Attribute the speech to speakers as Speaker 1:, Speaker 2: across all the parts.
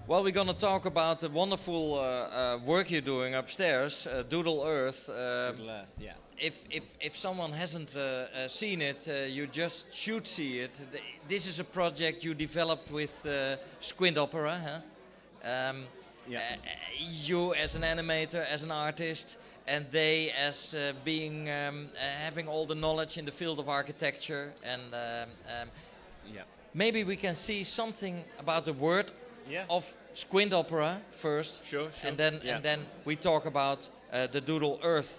Speaker 1: Well, we're going to talk about the wonderful work you're doing upstairs, Doodle Earth.
Speaker 2: Doodle Earth, yeah.
Speaker 1: If someone hasn't seen it, you just should see it. This is a project you developed with Squint Opera, huh?
Speaker 2: Yeah.
Speaker 1: You as an animator, as an artist, and they as being having all the knowledge in the field of architecture. And
Speaker 2: Yeah.
Speaker 1: maybe we can see something about the word
Speaker 2: Yeah.
Speaker 1: of Squint Opera first,
Speaker 2: Sure.
Speaker 1: and then we talk about the Doodle Earth.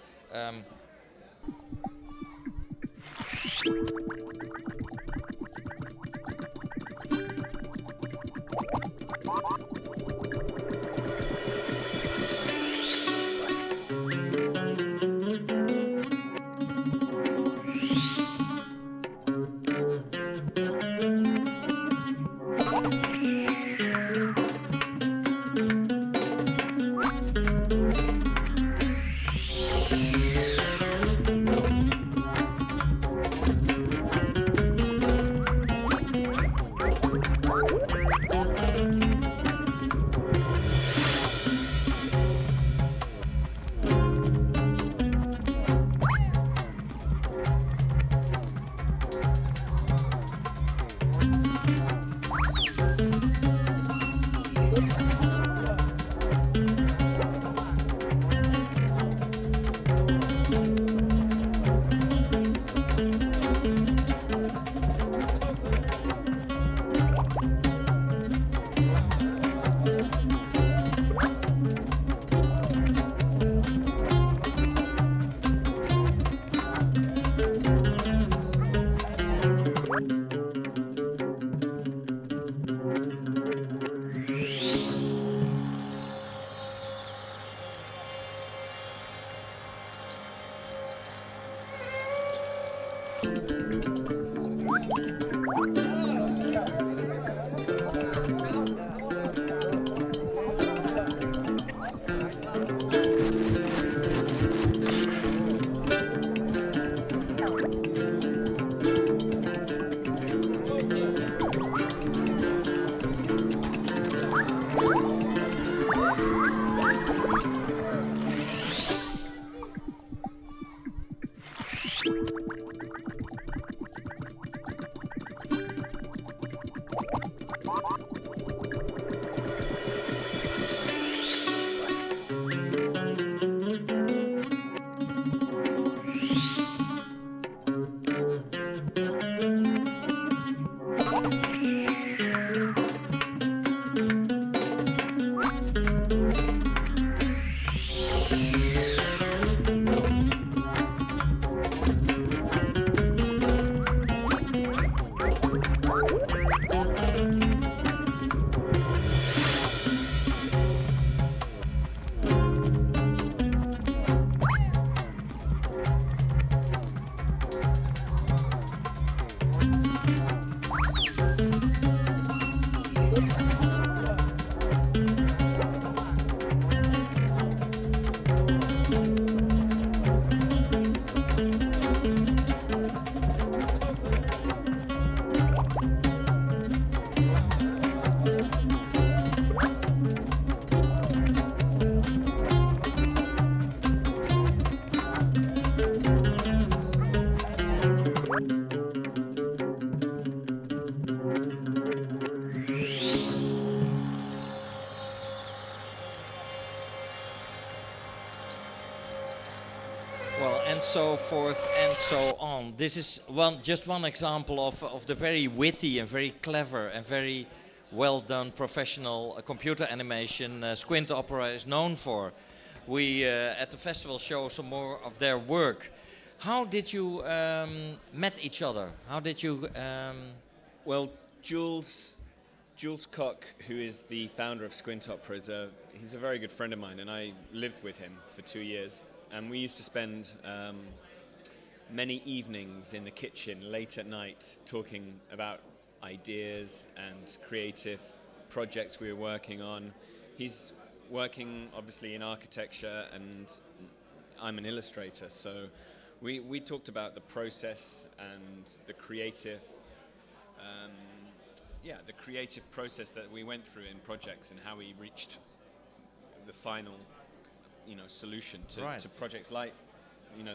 Speaker 1: And so forth and so on. This is just one example of the very witty and very clever and very well done professional computer animation Squint Opera is known for. We at the festival show some more of their work. How did you met each other? How did you?
Speaker 2: Well, Jules Koch, who is the founder of Squint Opera, he's a very good friend of mine, and I lived with him for 2 years. And we used to spend many evenings in the kitchen late at night talking about ideas and creative projects we were working on. He's working obviously in architecture and I'm an illustrator, so we talked about the process and the creative the creative process that we went through in projects and how we reached the final, solution to projects like,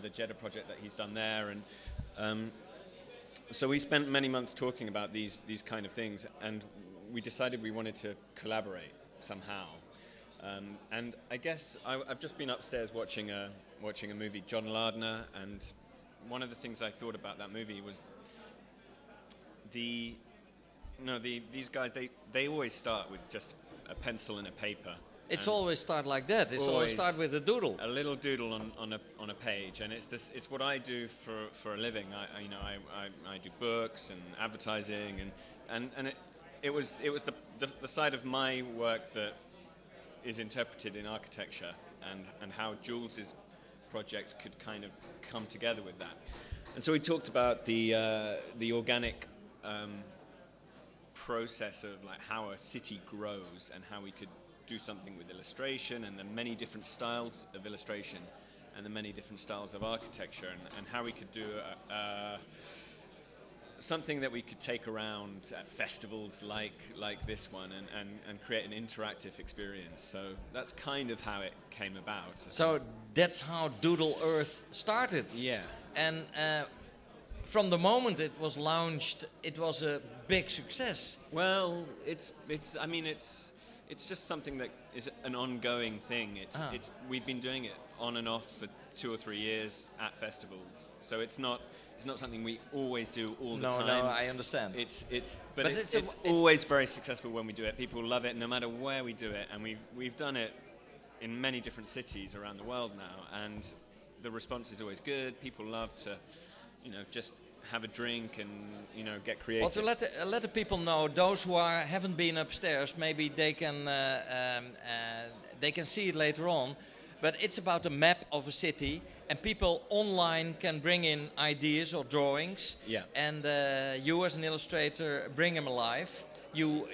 Speaker 2: the Jeddah project that he's done there, and so we spent many months talking about these kind of things, and we decided we wanted to collaborate somehow. And I guess I've just been upstairs watching a movie, John Lardner, and one of the things I thought about that movie was these guys, they always start with just a pencil and a paper.
Speaker 1: It's always start like that. It's always start with a doodle. A
Speaker 2: little doodle on a page, and it's what I do for a living. I do books and advertising, and it was the side of my work that is interpreted in architecture, and how Jules's projects could kind of come together with that. And so we talked about the organic process of like how a city grows and how we could do something with illustration and the many different styles of illustration and the many different styles of architecture, and how we could do something that we could take around at festivals like this one and create an interactive experience. So that's kind of how it came about.
Speaker 1: So that's how Doodle Earth started.
Speaker 2: Yeah.
Speaker 1: And from the moment it was launched, it was a big success.
Speaker 2: Well, it's just something that is an ongoing thing. We've been doing it on and off for 2 or 3 years at festivals. So it's not something we always do all the time.
Speaker 1: No, I understand.
Speaker 2: It's always very successful when we do it. People love it no matter where we do it, and we've done it in many different cities around the world now, and the response is always good. People love to, just have a drink and get creative.
Speaker 1: Well, to let the people know, those who haven't been upstairs, maybe they can see it later on. But it's about a map of a city, and people online can bring in ideas or drawings.
Speaker 2: Yeah.
Speaker 1: And you, as an illustrator, bring them alive. You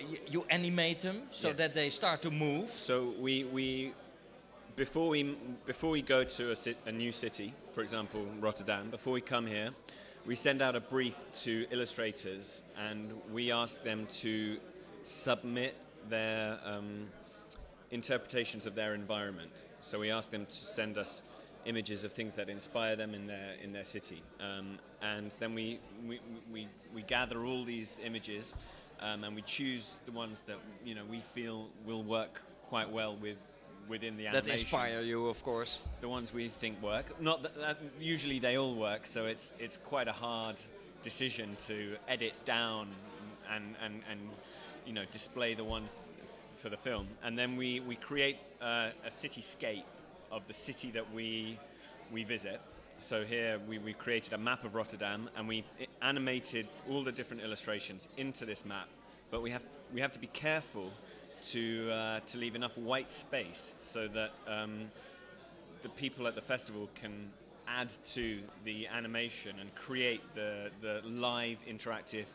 Speaker 1: animate them so that they start to move.
Speaker 2: So before we go to a new city, for example Rotterdam, before we come here, we send out a brief to illustrators, and we ask them to submit their interpretations of their environment. So we ask them to send us images of things that inspire them in their city, and then we gather all these images, and we choose the ones that we feel will work quite well within the animation.
Speaker 1: That inspire you, of course.
Speaker 2: The ones we think work. Not that usually they all work, so it's quite a hard decision to edit down and display the ones for the film. And then we create a cityscape of the city that we visit. So here we created a map of Rotterdam, and we animated all the different illustrations into this map. But we have to be careful to leave enough white space so that the people at the festival can add to the animation and create the live interactive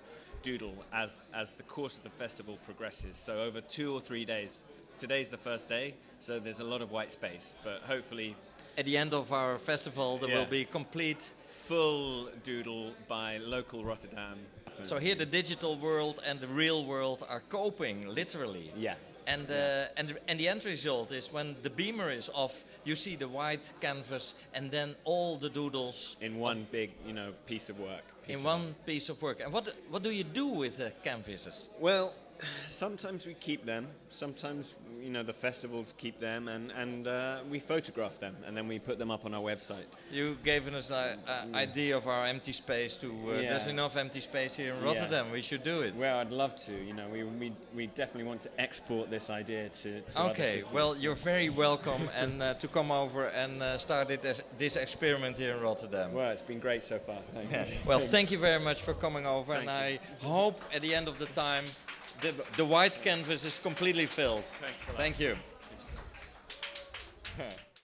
Speaker 2: doodle as the course of the festival progresses. So over 2 or 3 days. Today's the first day, so there's a lot of white space, but hopefully
Speaker 1: at the end of our festival there will be complete
Speaker 2: full doodle by local Rotterdam.
Speaker 1: So here the digital world and the real world are coping, literally.
Speaker 2: Yeah.
Speaker 1: And the end result is when the beamer is off, you see the white canvas and then all the doodles
Speaker 2: in one big, piece of work.
Speaker 1: Piece of work. And what do you do with the canvases?
Speaker 2: Well, sometimes we keep them. Sometimes, the festivals keep them, and we photograph them, and then we put them up on our website.
Speaker 1: You gave us an idea of our empty space. There's enough empty space here in Rotterdam. Yeah. We should do it.
Speaker 2: Well, I'd love to. We definitely want to export this idea to other cities.
Speaker 1: Well, you're very welcome and to come over and start this experiment here in Rotterdam.
Speaker 2: Well, it's been great so far. Thank you.
Speaker 1: Well, thank you very much for coming over,
Speaker 2: Thank
Speaker 1: and
Speaker 2: you.
Speaker 1: I hope at the end of the time the white canvas is completely filled.
Speaker 2: Thanks a lot.
Speaker 1: Thank you.